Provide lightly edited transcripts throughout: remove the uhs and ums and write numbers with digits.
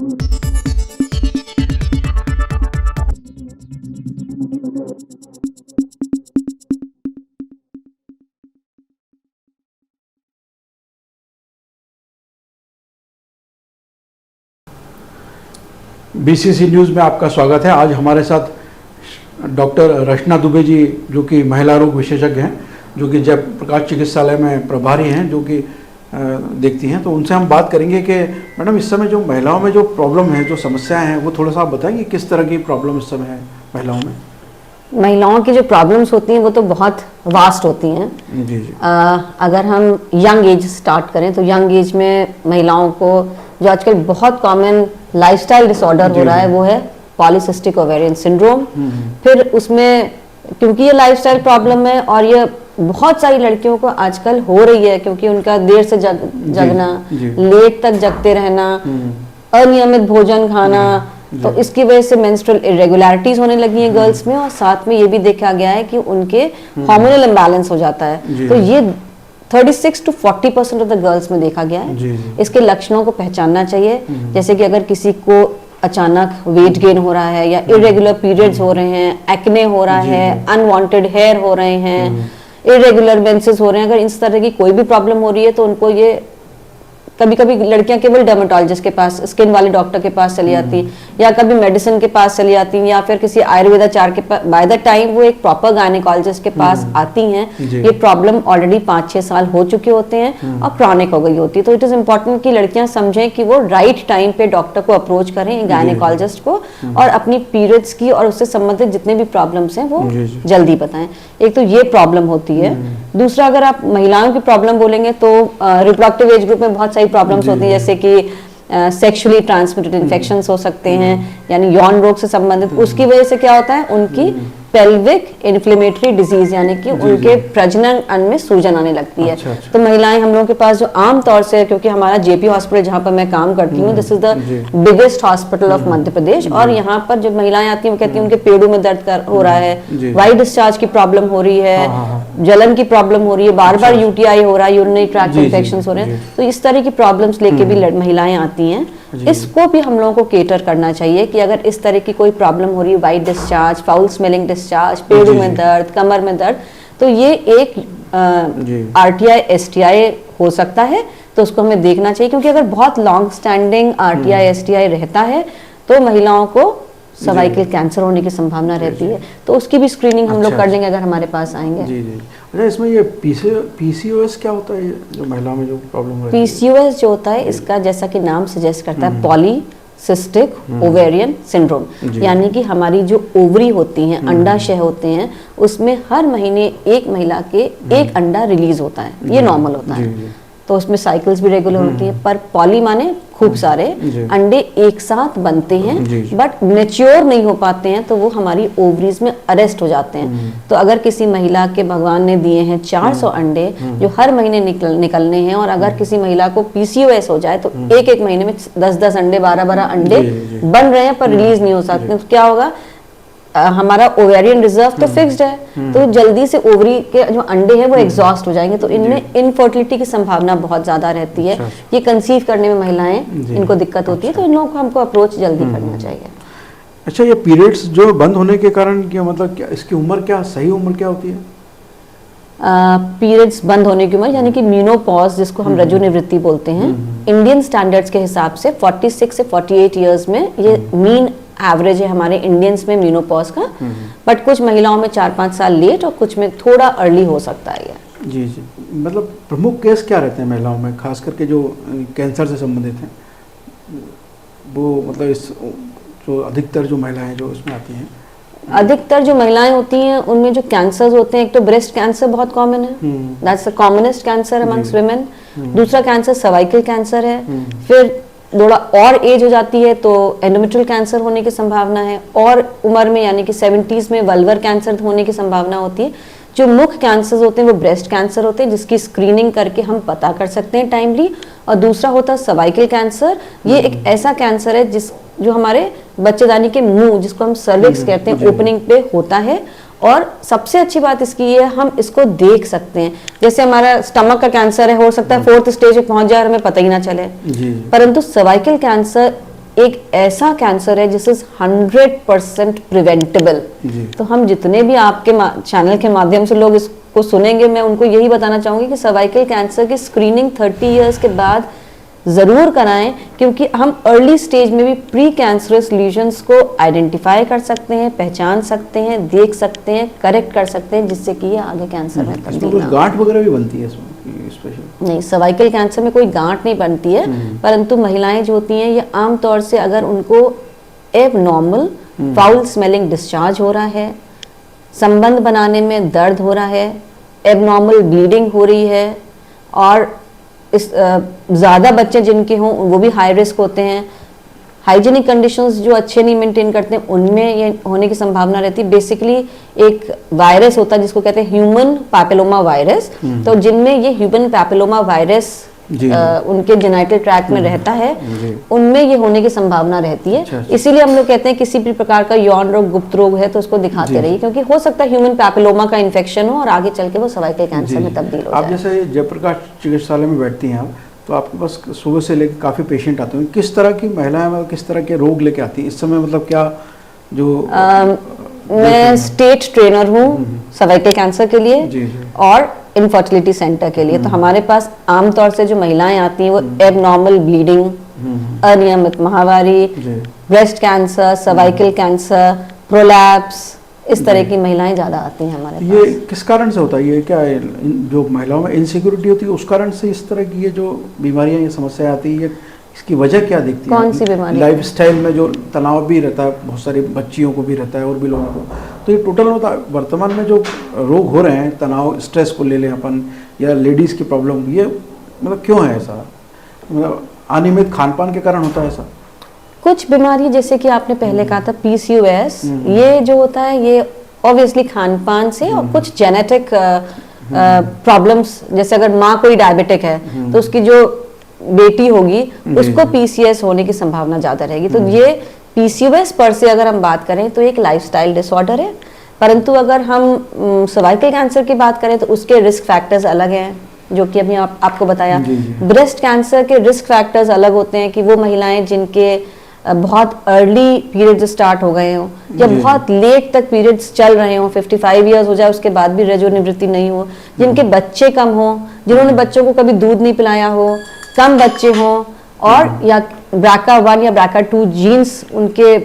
BCC news में आपका स्वागत है। आज हमारे साथ डॉक्टर रचना दुबे जी, जो कि महिला रोग विशेषज्ञ हैं, जो कि जयप्रकाश चिकित्सालय में प्रभारी हैं, जो कि देखती हैं। तो उनसे हम बात करेंगे कि मैडम, इस समय जो महिलाओं में जो प्रॉब्लम है, जो समस्याएं हैं, वो थोड़ा सा आप बताएंगे किस तरह की प्रॉब्लम इस समय है महिलाओं में। महिलाओं की जो प्रॉब्लम्स होती हैं वो तो बहुत वास्ट होती हैं। जी जी। अगर हम यंग एज स्टार्ट करें तो यंग एज में महिलाओं को जो आजकल बहुत कॉमन लाइफस्टाइल डिसऑर्डर हो रहा है वो है पॉलीसिस्टिक ओवेरियन सिंड्रोम। फिर उसमें क्योंकि ये लाइफस्टाइल प्रॉब्लम है और ये बहुत सारी लड़कियों को आजकल हो रही है, क्योंकि उनका देर से जगना, लेट तक जगते रहना, अनियमित भोजन खाना, तो इसकी वजह से मेंस्ट्रुअल इरेगुलरिटीज होने लगी हैं गर्ल्स में। और साथ में ये भी देखा गया है कि उनके हार्मोनल इम्बैलेंस हो जाता है। तो ये 36 to 40% ऑफ द गर्ल्स में देखा गया है। इसके लक्षणों को पहचानना चाहिए, जैसे कि अगर किसी को अचानक वेट गेन हो रहा है या इरेगुलर पीरियड्स हो रहे हैं, एक्ने हो रहा है, अनवांटेड हेयर हो रहे हैं, इरेगुलर मेंसेस हो रहे हैं, अगर इस तरह की कोई भी प्रॉब्लम हो रही है तो उनको ये कभी कभी लड़कियां केवल डर्मेटोलॉजिस्ट के पास, स्किन वाले डॉक्टर के पास चली जाती, या कभी मेडिसिन के पास चली जाती, या फिर किसी आयुर्वेदाचार्य के पास। बाय द टाइम वो एक प्रॉपर गायनेकोलॉजिस्ट के पास आती हैं, ये प्रॉब्लम ऑलरेडी 5-6 साल हो चुके होते हैं और क्रॉनिक हो गई होती है। तो इट इज इम्पोर्टेंट कि लड़कियां समझें कि वो राइट टाइम पे डॉक्टर को अप्रोच करें, गायनेकोलॉजिस्ट को, और अपनी पीरियड्स की और उससे संबंधित जितने भी प्रॉब्लम्स हैं वो जल्दी बताएं। एक तो ये प्रॉब्लम होती है। दूसरा, अगर आप महिलाओं की प्रॉब्लम बोलेंगे तो रिप्रोडक्टिव एज ग्रुप में बहुत सारी प्रॉब्लम्स होती हैं, जैसे कि सेक्सुअली ट्रांसमिटेड इन्फेक्शंस हो सकते हैं, यानी यौन रोग से संबंधित। उसकी वजह से क्या होता है, उनकी पेल्विक इन्फ्लेमेटरी डिजीज, यानी कि उनके प्रजनन अंग में सूजन आने लगती है। तो महिलाएं हम लोगों के पास जो आम तौर से, क्योंकि हमारा जेपी हॉस्पिटल जहाँ पर मैं काम करती हूँ, this is the biggest hospital of Madhya Pradesh, और यहाँ पर जब महिलाएं आती हैं वो कहती हैं उनके पेड़ों में दर्द हो रहा है, वाइट डिस्चार्ज की प्रॉब्लम हो रही है, जलन की प्रॉब्लम हो रही है, बार बार यूटीआई हो रहा है, यूरिनरी ट्रैक्ट इन्फेक्शन हो रहे हैं। तो इस तरह की प्रॉब्लम्स लेके भी महिलाएं आती हैं। इसको भी हम लोगों को केटर करना चाहिए कि अगर इस तरह की कोई प्रॉब्लम हो रही है, white discharge, foul smelling discharge, पेड़ों में दर्द, कमर में दर्द, तो ये एक आरटीआई एसटीआई हो सकता है। तो उसको हमें देखना चाहिए, क्योंकि अगर बहुत लॉन्ग स्टैंडिंग आरटीआई एसटीआई रहता है तो महिलाओं को सर्वाइकल कैंसर होने की संभावना रहती है। तो उसकी भी स्क्रीनिंग हम लोग कर देंगे अगर हमारे पास आएंगे। अच्छा, इसमें ये पीसीओएस क्या होता है, जो महिलाओं में जो प्रॉब्लम है? पीसीओएस जो होता है, इसका जैसा कि नाम सजेस्ट करता है, पॉलीसिस्टिक ओवेरियन सिंड्रोम, यानी कि हमारी जो ओवरी होती हैं, अंडाशय होते हैं, उसमें हर महीने एक महिला के एक अंडा रिलीज होता है। ये नॉर्मल होता है, तो उसमें साइकिल्स भी रेगुलर होती हैं। पर पॉली माने खूब सारे अंडे एक साथ बनते हैं, बट मैच्योर नहीं हो पाते हैं, तो वो हमारी ओवरीज में अरेस्ट हो जाते हैं। तो अगर किसी महिला के भगवान ने दिए हैं 400 अंडे जो हर महीने निकलने हैं, और अगर किसी महिला को पीसीओएस हो जाए तो एक एक महीने में 10-10 अंडे, 12-12 अंडे बन रहे हैं पर रिलीज नहीं हो सकते, तो क्या होगा, हमारा ओवेरियन रिजर्व तो फिक्स्ड है, तो जल्दी से ओवरी के जो अंडे हैं वो एग्जॉस्ट हो जाएंगे। तो इनमें इनफर्टिलिटी की संभावना बहुत ज्यादा रहती है। ये कंसीव करने में महिलाएं, इनको दिक्कत होती है, तो इन लोगों को हमको अप्रोच जल्दी करना चाहिए। अच्छा, ये पीरियड्स जो बंद होने के कारण क्या मतलब, क्या इसकी उम्र, क्या सही उम्र क्या होती है? पीरियड्स बंद होने की उम्र, यानी कि मीनोपॉज, जिसको हम रजो निवृत्ति बोलते हैं, इंडियन स्टैंडर्ड्स के हिसाब से 46 से 48 ईयर्स में ये मीन एवरेज है हमारे इंडियंस में मीनोपॉज का। बट कुछ महिलाओं में 4-5 साल लेट और कुछ में थोड़ा अर्ली हो सकता है ये। जी जी। मतलब प्रमुख केस क्या रहते हैं महिलाओं में, खास करके जो कैंसर से संबंधित हैं, वो मतलब इस जो अधिकतर जो महिलाएं जो इसमें आती हैं? अधिकतर जो महिलाएं होती हैं उनमें जो कैंसर्स होते हैं, एक तो ब्रेस्ट कैंसर बहुत कॉमन है, that's the commonest cancer amongst women. दूसरा कैंसर सर्वाइकल कैंसर है। फिर थोड़ा और एज हो जाती है तो एंडोमेट्रियल कैंसर होने की संभावना है, और उम्र में यानी कि 70s में वल्वर कैंसर होने की संभावना होती है। जो मुख्य कैंसर्स होते हैं वो ब्रेस्ट कैंसर होते हैं, जिसकी स्क्रीनिंग करके हम पता कर सकते हैं टाइमली। और दूसरा होता है सर्वाइकल कैंसर। ये एक ऐसा कैंसर है जो हमारे बच्चेदानी के मुंह, जिसको हम सर्विक्स कहते हैं, ओपनिंग पे होता है। और सबसे अच्छी बात इसकी ये है, हम इसको देख सकते हैं। जैसे हमारा स्टमक का कैंसर है, हो सकता है 4th स्टेज पे पहुंच जाए और हमें पता ही ना चले, परंतु सर्वाइकल कैंसर एक ऐसा कैंसर है जिस इज 100% प्रिवेंटेबल। तो हम जितने भी आपके चैनल के माध्यम से लोग इसको सुनेंगे, मैं उनको यही बताना चाहूंगी कि सर्वाइकल कैंसर की स्क्रीनिंग 30 इयर्स के बाद जरूर कराएं, क्योंकि हम अर्ली स्टेज में भी प्री कैंसरस लीजन्स को आइडेंटिफाई कर सकते हैं, पहचान सकते हैं, देख सकते हैं, करेक्ट कर सकते हैं, जिससे कि ये आगे कैंसर में तब्दील ना हो। गांठ वगैरह भी बनती है इसमें स्पेशल? नहीं, सर्वाइकल कैंसर में कोई गांठ नहीं बनती है, परंतु महिलाएं जो होती हैं ये आमतौर से अगर उनको एबनॉर्मल फाउल स्मेलिंग डिस्चार्ज हो रहा है, संबंध बनाने में दर्द हो रहा है, एबनॉर्मल ब्लीडिंग हो रही है, और इस ज़्यादा बच्चे जिनके हों वो भी हाई रिस्क होते हैं, हाइजीनिक कंडीशंस जो अच्छे नहीं मेंटेन करते हैं उनमें ये होने की संभावना रहती है। बेसिकली एक वायरस होता है जिसको कहते हैं ह्यूमन पैपिलोमा वायरस, तो जिनमें ये ह्यूमन पैपिलोमा वायरस उनके जेनिटल ट्रैक्ट में रहता है, उनमें ये होने की संभावना रहती है। अच्छा। इसीलिए हम लोग कहते हैं किसी भी प्रकार का यौन रोग, गुप्त रोग है तो उसको दिखाते रहिए, क्योंकि हो सकता है ह्यूमन पैपिलोमा का इन्फेक्शन हो और आगे चल के वो सर्वाइकल कैंसर में तब्दील हो जाए। आप जैसे जयप्रकाश चिकित्सालय में बैठती हैं आप, तो आपके पास सुबह से लेकर काफ़ी पेशेंट आते हैं, किस तरह की महिलाएं, मतलब किस तरह के रोग लेके आती हैं इस समय, मतलब क्या जो मैं स्टेट ट्रेनर हूँ सर्वाइकल कैंसर के लिए और इनफर्टिलिटी सेंटर के लिए। तो हमारे पास आमतौर से जो महिलाएं आती हैं वो एबनॉर्मल ब्लीडिंग, अनियमित माहवारी, breast cancer, cervical cancer, prolapse, इस तरह की महिलाएं ज़्यादा आती हैं हमारे पास। ये किस कारण से होता है? ये क्या है, जो महिलाओं में इनसिक्योरिटी होती है उस कारण से इस तरह की ये जो बीमारियां, ये समस्या आती है, इसकी वजह क्या दिखती है? कौन सी बीमारी? लाइफस्टाइल में जो तनाव भी रहता है, बहुत सारी बच्चियों को भी रहता है और भी लोगों को, तो ये टोटल होता है। वर्तमान में जो रोग हो रहे हैं, तनाव, स्ट्रेस को ले लें अपन, या लेडीज़ की प्रॉब्लम, ये मतलब क्यों है ऐसा? मतलब अनियमित खान पान के कारण होता है ऐसा? कुछ बीमारी जैसे कि आपने पहले कहा था PCOS, ये जो होता है ये ऑब्वियसली खान पान से, और कुछ जेनेटिक प्रॉब्लम्स, जैसे अगर माँ कोई डायबिटिक है तो उसकी जो बेटी होगी उसको PCOS होने की संभावना ज़्यादा रहेगी। तो ये PCOS पर से अगर हम बात करें तो एक लाइफस्टाइल डिसऑर्डर है, परंतु अगर हम सर्वाइकल कैंसर की बात करें तो उसके रिस्क फैक्टर्स अलग हैं, जो कि अभी आपको बताया। ब्रेस्ट कैंसर के रिस्क फैक्टर्स अलग होते हैं कि वो महिलाएं जिनके बहुत अर्ली पीरियड्स स्टार्ट हो गए हों या बहुत लेट तक पीरियड्स चल रहे हों, 55 इयर्स हो जाए उसके बाद भी रजो निवृत्ति नहीं हो, जिनके बच्चे कम हों, जिन्होंने बच्चों को कभी दूध नहीं पिलाया हो, कम बच्चे हों, और या BRCA1 या BRCA2 जीन्स उनके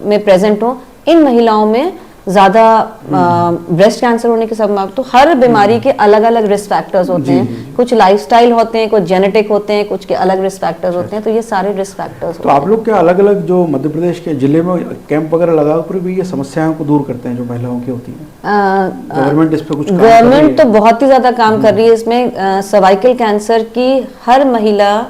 में प्रेजेंट हो, इन महिलाओं में ज़्यादा ब्रेस्ट कैंसर होने की संभावना। तो हर बीमारी के अलग अलग रिस्क फैक्टर्स होते हैं, कुछ लाइफस्टाइल होते हैं, कुछ जेनेटिक होते हैं, कुछ के अलग रिस्क फैक्टर्स होते हैं, तो ये सारे रिस्क फैक्टर्स। तो आप लोग क्या अलग अलग जो मध्य प्रदेश के जिले में कैंप वगैरह लगाकर भी ये समस्याओं को दूर करते हैं जो महिलाओं की होती हैं? गवर्नमेंट इस पे कुछ गवर्नमेंट तो बहुत ही ज़्यादा काम कर रही है इसमें। सर्वाइकल कैंसर की हर महिला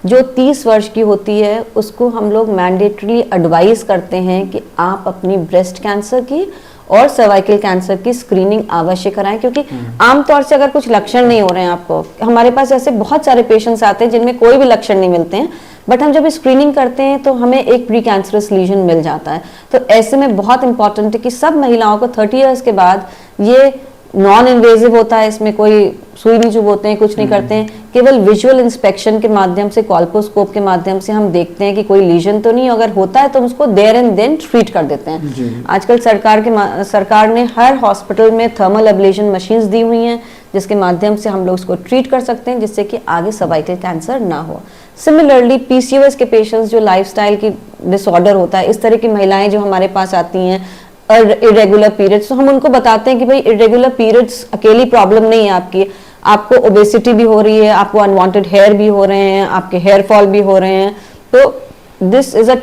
जो 30 वर्ष की होती है उसको हम लोग मैंडेटरी एडवाइस करते हैं कि आप अपनी ब्रेस्ट कैंसर की और सर्वाइकल कैंसर की स्क्रीनिंग अवश्य कराएं, क्योंकि आमतौर से अगर कुछ लक्षण नहीं हो रहे हैं आपको, हमारे पास ऐसे बहुत सारे पेशेंट्स आते हैं जिनमें कोई भी लक्षण नहीं मिलते हैं, बट हम जब स्क्रीनिंग करते हैं तो हमें एक प्री कैंसरस लीजन मिल जाता है। तो ऐसे में बहुत इंपॉर्टेंट है कि सब महिलाओं को 30 इयर्स के बाद, ये नॉन इन्वेजिव होता है, इसमें कोई सुई नहीं चुभोते हैं, कुछ नहीं करते हैं, केवल विजुअल इंस्पेक्शन के माध्यम से, कॉल्पोस्कोप के माध्यम से हम देखते हैं कि कोई लीजन तो नहीं, अगर होता है तो उसको देयर एंड देन ट्रीट कर देते हैं। आजकल सरकार ने हर हॉस्पिटल में थर्मल एब्लेशन मशीन्स दी हुई हैं, जिसके माध्यम से हम लोग उसको ट्रीट कर सकते हैं, जिससे कि आगे सर्वाइकल कैंसर ना हो। सिमिलरली PCOS के पेशेंट्स जो लाइफस्टाइल की डिसऑर्डर होता है, इस तरह की महिलाएं जो हमारे पास आती हैं इरेगुलर पीरियड्स, तो हम उनको बताते हैं कि भाई इरेगुलर पीरियड्स अकेली प्रॉब्लम नहीं है आपको ओबेसिटी भी हो रही है, आपको अनवांटेड हेयर भी हो रहे हैं, आपके हेयर फॉल भी हो रहे हैं, तो this is a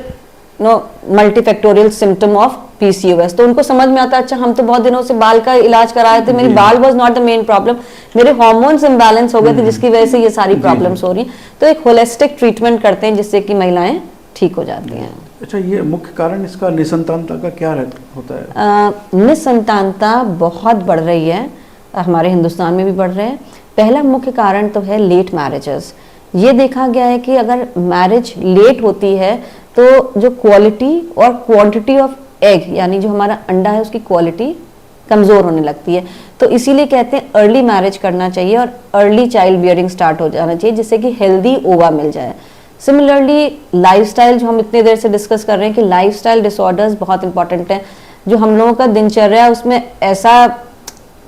multifactorial symptom of PCOS। तो उनको समझ में आता है, अच्छा हम तो बहुत दिनों से बाल का इलाज कराए थे, मेरी बाल was not the main problem, मेरे हार्मोन्स इम्बैलेंस हो गए थे जिसकी वजह से ये सारी प्रॉब्लम्स हो रही हैं। तो एक होलिस्टिक ट्रीटमेंट करते हैं जिससे कि महिलाएं ठीक हो जाती हैं। अच्छा, ये मुख्य कारण इसका निसंतानता का क्या होता है? निसंतानता बहुत बढ़ रही है, हमारे हिंदुस्तान में भी बढ़ रहे हैं। पहला मुख्य कारण तो है लेट मैरिजेस। ये देखा गया है कि अगर मैरिज लेट होती है तो जो क्वालिटी और क्वांटिटी ऑफ एग, यानी जो हमारा अंडा है उसकी क्वालिटी कमज़ोर होने लगती है। तो इसीलिए कहते हैं अर्ली मैरिज करना चाहिए और अर्ली चाइल्ड बियरिंग स्टार्ट हो जाना चाहिए, जिससे कि हेल्दी ओवा मिल जाए। सिमिलरली लाइफस्टाइल, जो हम इतने देर से डिस्कस कर रहे हैं कि लाइफस्टाइल डिसऑर्डर्स बहुत इंपॉर्टेंट हैं। जो हम लोगों का दिनचर्या है उसमें ऐसा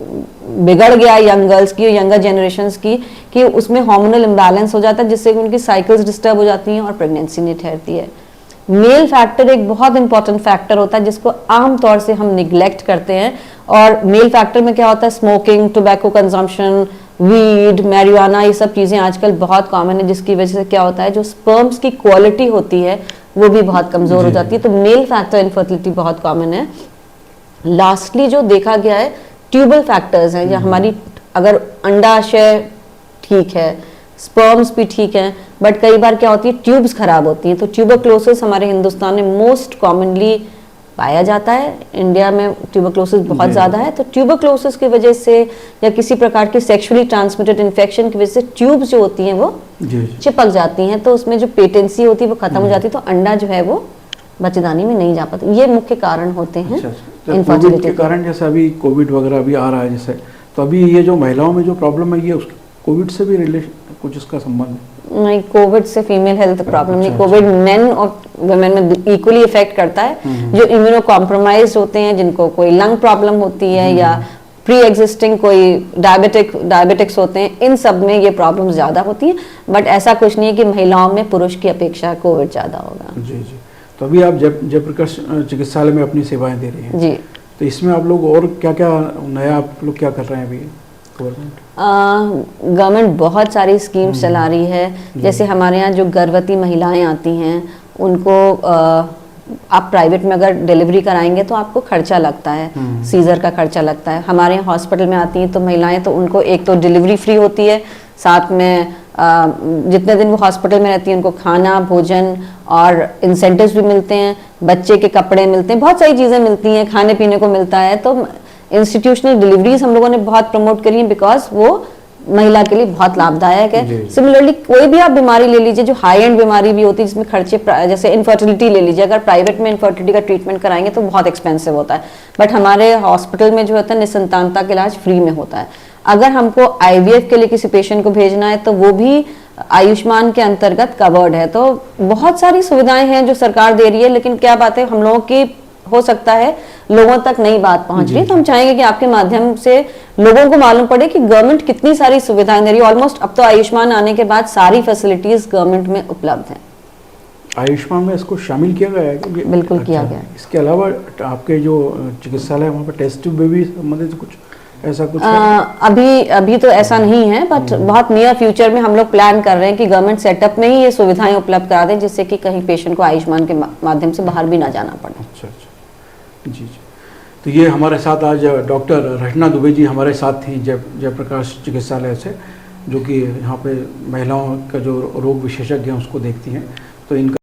बिगड़ गया यंग गर्ल्स की, यंगर जनरेशंस की, कि उसमें हार्मोनल इम्बैलेंस हो जाता है, जिससे कि उनकी साइकिल्स डिस्टर्ब हो जाती हैं और प्रेगनेंसी नहीं ठहरती है। मेल फैक्टर एक बहुत इंपॉर्टेंट फैक्टर होता है जिसको आम तौर से हम निग्लेक्ट करते हैं। और मेल फैक्टर में क्या होता है, smoking, tobacco consumption, weed, marijuana, ये सब चीज़ें आजकल बहुत कॉमन है, जिसकी वजह से क्या होता है, जो स्पर्म्स की क्वालिटी होती है वो भी बहुत कमज़ोर हो जाती है। तो मेल फैक्टर इनफर्टिलिटी बहुत कॉमन है। लास्टली जो देखा गया है, ट्यूबल फैक्टर्स हैं, या हमारी अगर अंडाशय ठीक है, स्पर्म्स भी ठीक हैं, बट कई बार क्या होती है, ट्यूब्स खराब होती हैं। तो ट्यूबरक्लोसिस हमारे हिंदुस्तान में मोस्ट कॉमनली पाया जाता है। इंडिया में ट्यूबरक्लोसिस बहुत ज़्यादा है। तो ट्यूबरक्लोसिस की वजह से या किसी प्रकार की सेक्सुअली ट्रांसमिटेड इन्फेक्शन की वजह से ट्यूब्स जो होती हैं वो चिपक जाती हैं, तो उसमें जो पेटेंसी होती है वो खत्म हो जाती है, तो अंडा जो है वो बच्चेदानी में नहीं जा पाता। ये मुख्य कारण होते हैं कोविड के कारण। जैसे अभी कोविड वगैरह अभी आ रहा है, जैसे तो अभी ये जो महिलाओं में जो प्रॉब्लम है, ये कोविड से भी रिलेशन कुछ इसका संबंध है? नहीं, कोविड से फीमेल हेल्थ प्रॉब्लम नहीं। कोविड मेन और वुमेन में इक्वली इफेक्ट करता है। जो इम्यूनो कॉम्प्रोमाइज होते हैं, जिनको कोई लंग प्रॉब्लम होती है या प्री एग्जिस्टिंग कोई डायबिटिक्स होते हैं, इन सब में ये प्रॉब्लम ज़्यादा होती है। बट ऐसा कुछ नहीं है कि महिलाओं में पुरुष की अपेक्षा कोविड ज़्यादा होगा। जी जी। तो अभी आप जयप्रकाश चिकित्सालय में अपनी सेवाएं दे रही हैं जी। तो इसमें आप लोग और क्या क्या नया आप लोग क्या कर रहे हैं अभी गवर्नमेंट? गवर्नमेंट बहुत सारी स्कीम्स चला रही है। जैसे हमारे यहाँ जो गर्भवती महिलाएं आती हैं उनको आप प्राइवेट में अगर डिलीवरी कराएंगे तो आपको खर्चा लगता है, सीजर का खर्चा लगता है। हमारे यहाँ हॉस्पिटल में आती हैं तो महिलाएं, तो उनको एक तो डिलीवरी फ्री होती है, साथ में जितने दिन वो हॉस्पिटल में रहती हैं उनको खाना, भोजन और इंसेंटिव्स भी मिलते हैं, बच्चे के कपड़े मिलते हैं, बहुत सारी चीज़ें मिलती हैं, खाने पीने को मिलता है। तो इंस्टीट्यूशनल डिलीवरीज हम लोगों ने बहुत प्रमोट करी है, बिकॉज वो महिला के लिए बहुत लाभदायक है। सिमिलरली कोई भी आप बीमारी ले लीजिए जो हाई एंड बीमारी भी होती है, जिसमें खर्चे, जैसे इनफर्टिलिटी ले लीजिए, अगर प्राइवेट में इनफर्टिलिटी का ट्रीटमेंट कराएंगे तो बहुत एक्सपेंसिव होता है, बट हमारे हॉस्पिटल में जो होता है निसंतानता का इलाज फ्री में होता है। अगर हमको IVF के लिए किसी पेशेंट को भेजना है तो वो भी आयुष्मान के अंतर्गत कवर्ड है। तो बहुत सारी सुविधाएं हैं जो सरकार दे रही है, लेकिन क्या बात है, हम लोगों की हो सकता है लोगों तक नई बात पहुंच रही है। तो हम चाहेंगे कि आपके माध्यम से लोगों को मालूम पड़े कि गवर्नमेंट कितनी सारी सुविधाएं दे रही है। ऑलमोस्ट अब तो आयुष्मान आने के बाद सारी फैसिलिटीज गवर्नमेंट में उपलब्ध हैं। आयुष्मान में इसको शामिल किया गया है? बिल्कुल किया गया है। इसके अलावा आपके जो चिकित्सालय वहाँ पर टेस्ट ट्यूब में भी संबंधित कुछ ऐसा कुछ अभी तो ऐसा नहीं है, बट बहुत नियर फ्यूचर में हम लोग प्लान कर रहे हैं कि गवर्नमेंट सेटअप में ही ये सुविधाएं उपलब्ध करा दें, जिससे कि कहीं पेशेंट को आयुष्मान के माध्यम से बाहर भी ना जाना पड़े। अच्छा अच्छा, जी जी। तो ये हमारे साथ आज डॉक्टर रचना दुबे जी हमारे साथ थी जयप्रकाश चिकित्सालय से, जो कि यहाँ पे महिलाओं का जो रोग विशेषज्ञ हैं उसको देखती हैं। तो इनका